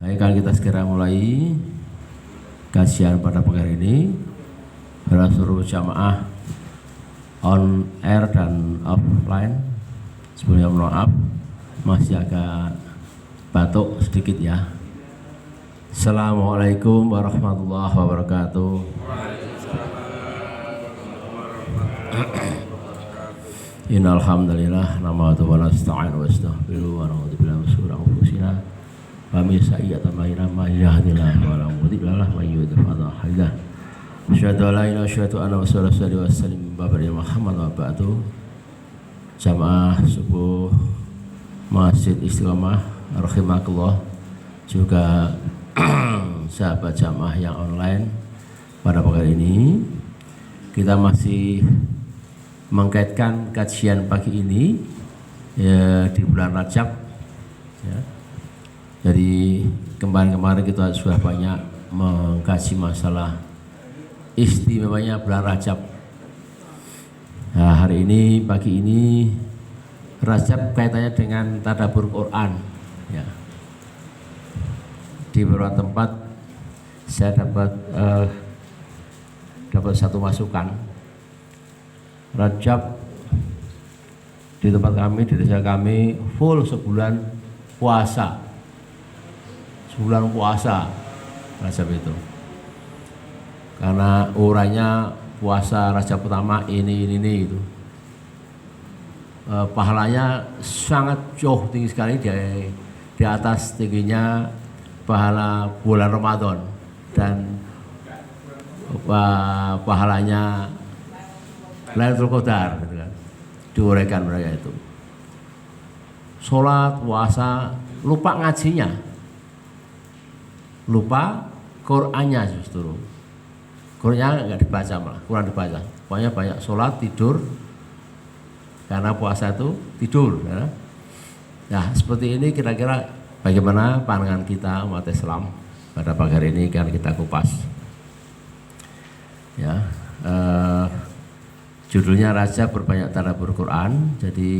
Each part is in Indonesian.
Baik, kan kita segera mulai kajian pada pagi hari ini. Para seluruh jamaah on air dan offline, sebelumnya mohon maaf masih agak batuk sedikit ya. Assalamualaikum warahmatullahi wabarakatuh. Innal hamdalillah nahmaduhu wa nasta'inu wa nastaghfiruh wa na'udzu billahi min shururi anfusina wa min sayyi'ati a'malina may yahdihillahu fala mudilla lahu wa may yudlil fala hadiya lahu. Asyhadu an la ilaha illallah wa asyhadu anna Muhammadan Muhammad wa ba'du. Jamaah subuh Masjid Istiqomah rahimakumullah, juga sahabat jamaah yang online, pada pagi ini kita masih mengkaitkan kajian pagi ini ya, di bulan Rajab ya. Jadi kemarin kita sudah banyak mengkaji masalah istimewanya bulan Rajab. Nah, hari ini pagi ini Rajab kaitannya dengan tadabbur Quran ya. Di beberapa tempat saya dapat satu masukan. Rajab di tempat kami, di desa kami full sebulan puasa. Sebulan puasa Rajab itu. Karena urainya puasa Rajab pertama ini itu. Pahalanya sangat jauh tinggi sekali, di atas tingginya pahala bulan Ramadan, dan pahalanya Lailatul Qadar gitu kan, diuraikan mereka itu. Sholat, puasa, lupa ngajinya, lupa Qur'annya justru. Qur'annya nggak dibaca, malah kurang dibaca. Pokoknya banyak sholat, tidur, karena puasa itu tidur ya. Nah, seperti ini kira-kira bagaimana pandangan kita umat Islam pada pagi hari ini, kan kita kupas ya. Judulnya Rajab berbanyak tadabbur Quran. Jadi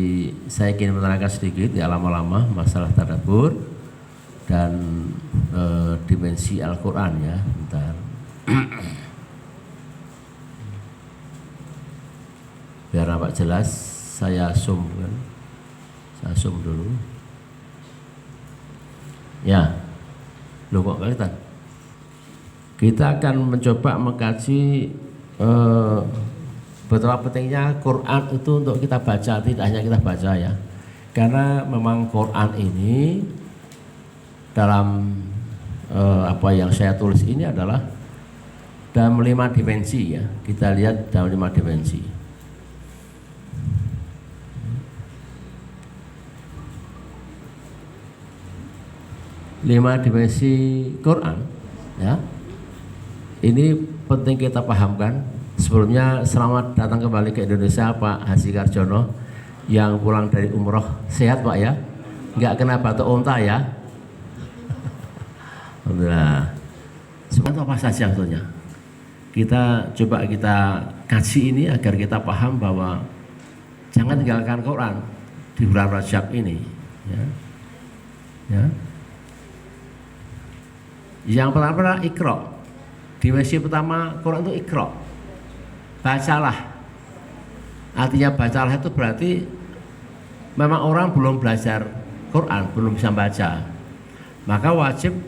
saya ingin menerangkan sedikit ya, lama-lama masalah tadabbur dan dimensi Al-Quran ya. Bentar. Biar nampak jelas, saya zoom kan. Saya zoom dulu. Ya, loh kok kelihatan? Kita akan mencoba mengkaji betapa pentingnya Quran itu untuk kita baca, tidak hanya kita baca ya. Karena memang Quran ini dalam apa yang saya tulis ini adalah dalam 5 dimensi ya. Kita lihat dalam 5 dimensi. Lima dimensi Quran ya. Ini penting kita pahamkan. Sebelumnya selamat datang kembali ke Indonesia Pak Haji Karjono yang pulang dari umroh. Sehat Pak ya? Enggak kena batuk unta ya? Alhamdulillah. Sebenarnya apa saja sebetulnya? Kita coba kita kaji ini agar kita paham bahwa jangan tinggalkan Quran di bulan Rajab ini ya. Ya. Yang pertama Iqra. Dimensi pertama Quran itu Iqra. Bacalah. Artinya bacalah itu berarti memang orang belum belajar Quran, belum bisa baca. Maka wajib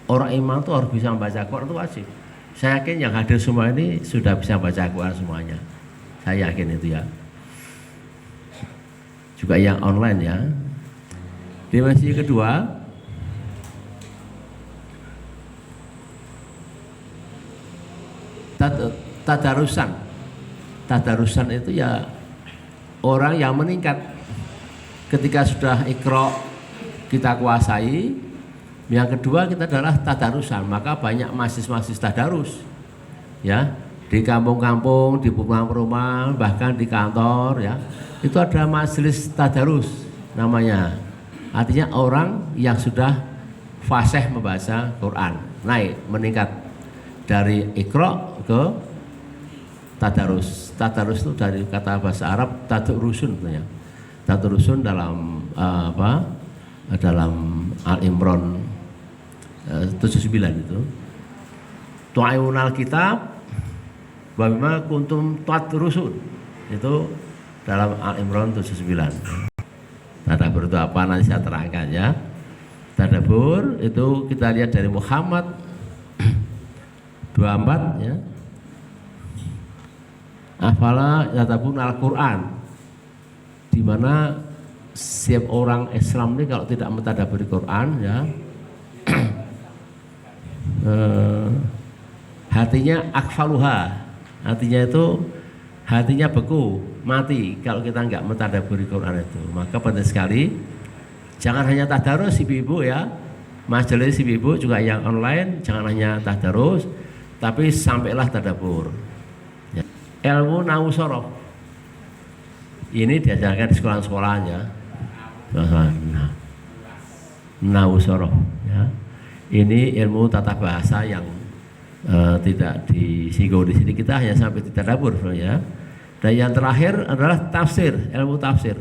orang iman itu harus bisa membaca Quran, itu wajib. Saya yakin yang hadir semua ini sudah bisa baca Quran semuanya. Saya yakin itu ya. Juga yang online ya. Dimensi kedua Tadarusan itu ya orang yang meningkat ketika sudah Iqra kita kuasai. Yang kedua kita adalah tadarusan, maka banyak mahasiswa tadarus ya, di kampung-kampung, di rumah-rumah, bahkan di kantor ya, itu ada majelis tadarus namanya. Artinya orang yang sudah fasih membaca Quran naik, meningkat dari Iqra ke tadarus. Tadarus itu dari kata bahasa Arab tadarusun ya. Tadarusun dalam dalam Al-Imran 79 itu. Tu'ayunal kitab wa bima kuntum tadrusun. Itu dalam Al-Imran 79. Tadabbur itu apa nanti saya terangkan ya. Tadabbur itu kita lihat dari Muhammad 24 ya. Afala yatadabburun Al-Qur'an, di mana setiap orang Islam ini kalau tidak mentadabburi Quran ya hatinya akfaluha, hatinya itu hatinya beku, mati kalau kita nggak mentadabburi Quran itu. Maka penting sekali jangan hanya tadarus ibu-ibu ya, majelis ibu-ibu juga yang online, jangan hanya tadarus tapi sampailah tadabbur ya. Ilmu nahwu sorof ini diajarkan di sekolah-sekolahnya. Nahwu sorof ya. Ini ilmu tata bahasa yang tidak disinggung di sini, kita hanya sampai di tadabbur ya. Dan yang terakhir adalah tafsir, ilmu tafsir.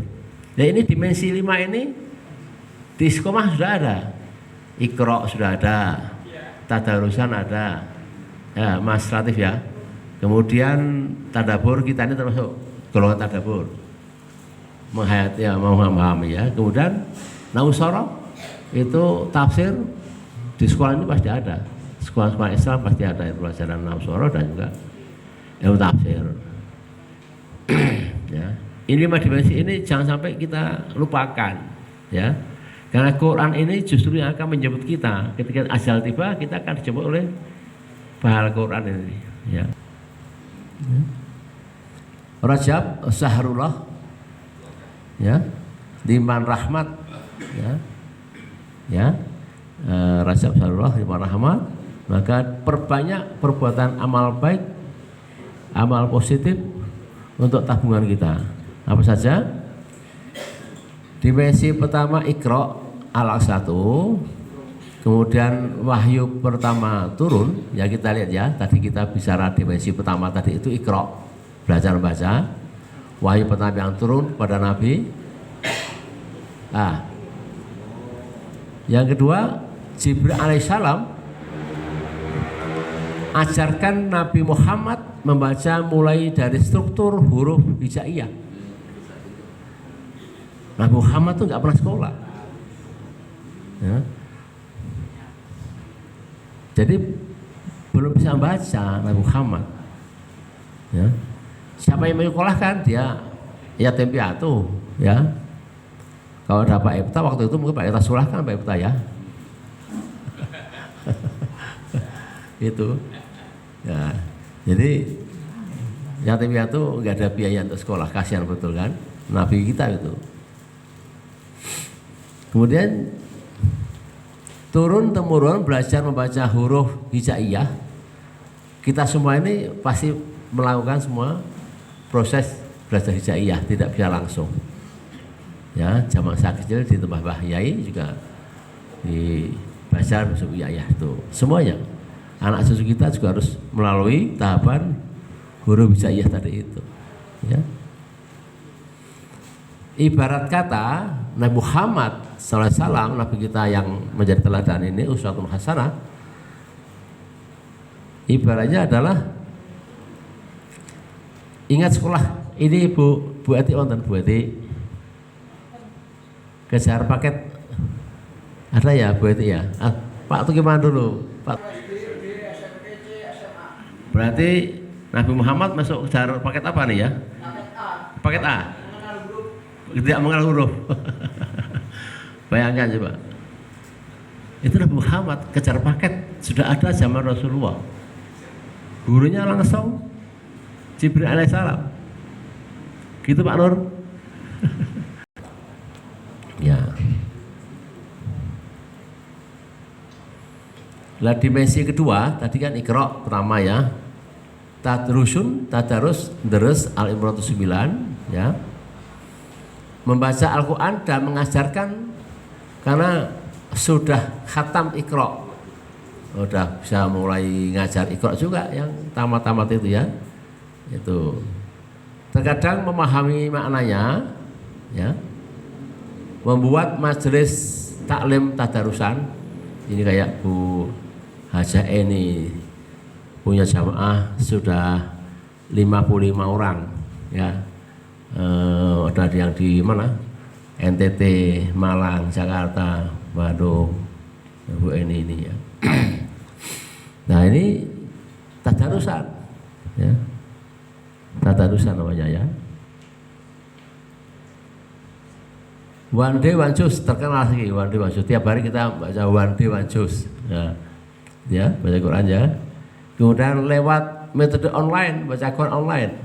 Ya ini dimensi 5 ini di sekolah sudah ada. Iqra sudah ada, tadarusan ada, ya, Mas Latif ya. Kemudian tadabbur kita ini termasuk golongan tadabbur, menghayati ya, memahami ya. Kemudian nahwu sorof itu tafsir di sekolah ini pasti ada. Sekolah-sekolah Islam pasti ada pelajaran nahwu sorof dan juga ilmu tafsir. Ya. Ini 5 dimensi ini jangan sampai kita lupakan ya. Karena Quran ini justru yang akan menjemput kita. Ketika ajal tiba, kita akan dijemput oleh pahala Quran ini ya. Rajab Syahrullah ya, liman rahmat ya. Ya. Rajab Syahrullah liman rahmat, maka perbanyak perbuatan amal baik, amal positif untuk tabungan kita. Apa saja? Dimensi pertama Iqra Al-Alaq 1, kemudian wahyu pertama turun, ya kita lihat ya, tadi kita bicara dimensi pertama tadi itu Iqra, belajar membaca. Wahyu pertama yang turun pada Nabi. Yang kedua Jibril alaihissalam ajarkan Nabi Muhammad membaca mulai dari struktur huruf hijaiyah. Nabi Muhammad tuh nggak pernah sekolah ya. Jadi belum bisa membaca Nabi Muhammad ya. Siapa yang menyekolahkan dia yatim piatu ya. Kalau ada Pak Epta waktu itu mungkin Pak Epta sulahkan Pak Epta ya. Itu ya. Jadi yatim piatu nggak ada biaya untuk sekolah, kasihan betul kan Nabi kita itu. Kemudian turun temurun belajar membaca huruf hijaiyah. Kita semua ini pasti melakukan semua proses belajar hijaiyah, tidak bisa langsung. Ya, zaman saya kecil di tempat Mbah Yai juga di belajar huruf hijaiyah itu. Semuanya anak cucu kita juga harus melalui tahapan huruf hijaiyah tadi itu. Ya. Ibarat kata Nabi Muhammad SAW, Nabi kita yang menjadi teladan ini uswatun hasanah, ibaratnya adalah ingat sekolah ini Bu Eti wonten Bu Eti kejar paket ada ya Bu Eti ya. Pak tuh gimana dulu Pak? Berarti Nabi Muhammad masuk kejar paket apa nih ya? Paket A. Tidak mengenal huruf. Bayangkan coba. Itu Nabi Muhammad kejar paket sudah ada zaman Rasulullah. Gurunya langsung Jibril alaihissalam. Gitu Pak Nur. Ya. Lah dimensi kedua tadi kan Iqra pertama ya. Tadarus Al-Imran 9 ya. Membaca Al-Quran dan mengajarkan karena sudah khatam Iqra, sudah bisa mulai ngajar Iqra juga yang tamat-tamat itu ya. Itu terkadang memahami maknanya ya, membuat majelis taklim tadarusan Ini kayak Bu Hajah ini punya jamaah sudah 55 orang ya. Ada yang di mana? NTT, Malang, Jakarta, Bandung, Bu ini ya. Nah ini tadarusan ya. Tadarusan namanya ya. One day one juice terkenal sih, one day one juice. Tiap hari kita baca one day one juice ya, baca Quran ya. Kemudian lewat metode online, baca Quran online.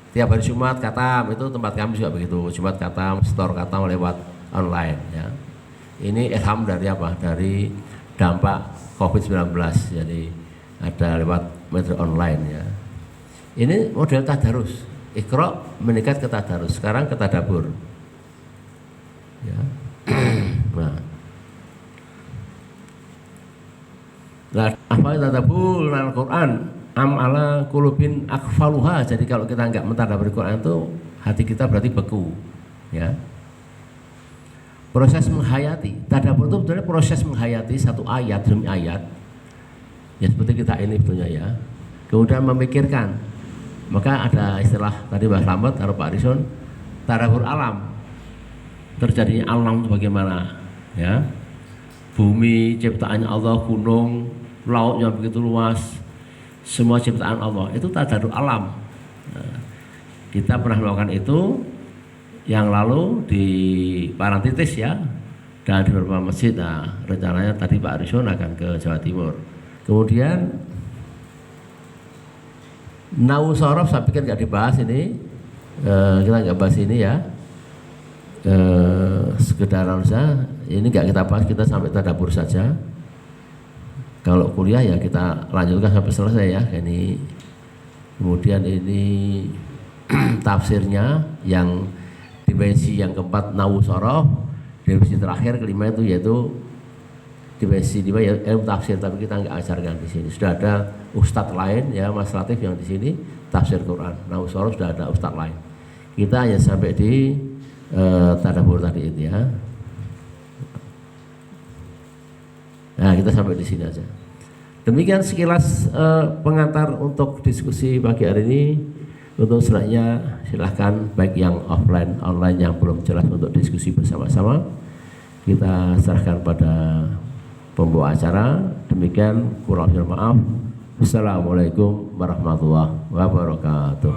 Tiap hari Jumat Khatam, itu tempat kami juga begitu. Jumat Khatam, store Khatam lewat online ya. Ini ilham dari apa? Dari dampak COVID-19. Jadi ada lewat metode online ya. Ini model tadarus. Iqra meningkat ke tadarus. Sekarang ke tadabur. Ya. Nah, apa tadabur Al-Quran? Am ala kulubin akfaluha. Jadi kalau kita nggak mentadabur Quran itu hati kita berarti beku. Ya. Proses menghayati. Tadabur itu sebenarnya proses menghayati satu ayat demi ayat. Ya seperti kita ini sebetulnya ya. Kemudian memikirkan. Maka ada istilah tadi Mbak Slamet atau Pak Rison, tadabur alam. Terjadinya alam itu bagaimana? Ya. Bumi ciptaannya Allah, gunung, laut yang begitu luas, semua ciptaan Allah itu tadabur alam. Nah, kita pernah melakukan itu yang lalu di Parangtritis ya, dan di beberapa masjid. Nah, rencananya tadi Pak Rison akan ke Jawa Timur. Kemudian Nahu Sorof saya pikir nggak dibahas ini, kita nggak bahas ini ya, sekedar saja. Ini nggak kita bahas, kita sampai tadabur saja. Kalau kuliah ya kita lanjutkan sampai selesai ya. Ini kemudian ini tafsirnya yang dimensi yang keempat Nahu Sorof, dimensi terakhir kelima itu yaitu dimensi lima ya ilmu tafsir, tapi kita nggak ajarkan di sini. Sudah ada ustadz lain ya, Mas Latif yang di sini tafsir Quran. Nahu Sorof sudah ada ustadz lain. Kita hanya sampai di tadabur tadi itu ya. Nah kita sampai di sini aja. Demikian sekilas pengantar untuk diskusi pagi hari ini. Untuk selanjutnya silahkan baik yang offline, online yang belum jelas untuk diskusi bersama-sama kita serahkan pada pembawa acara. Demikian, kurang maaf. Wassalamualaikum warahmatullahi wabarakatuh.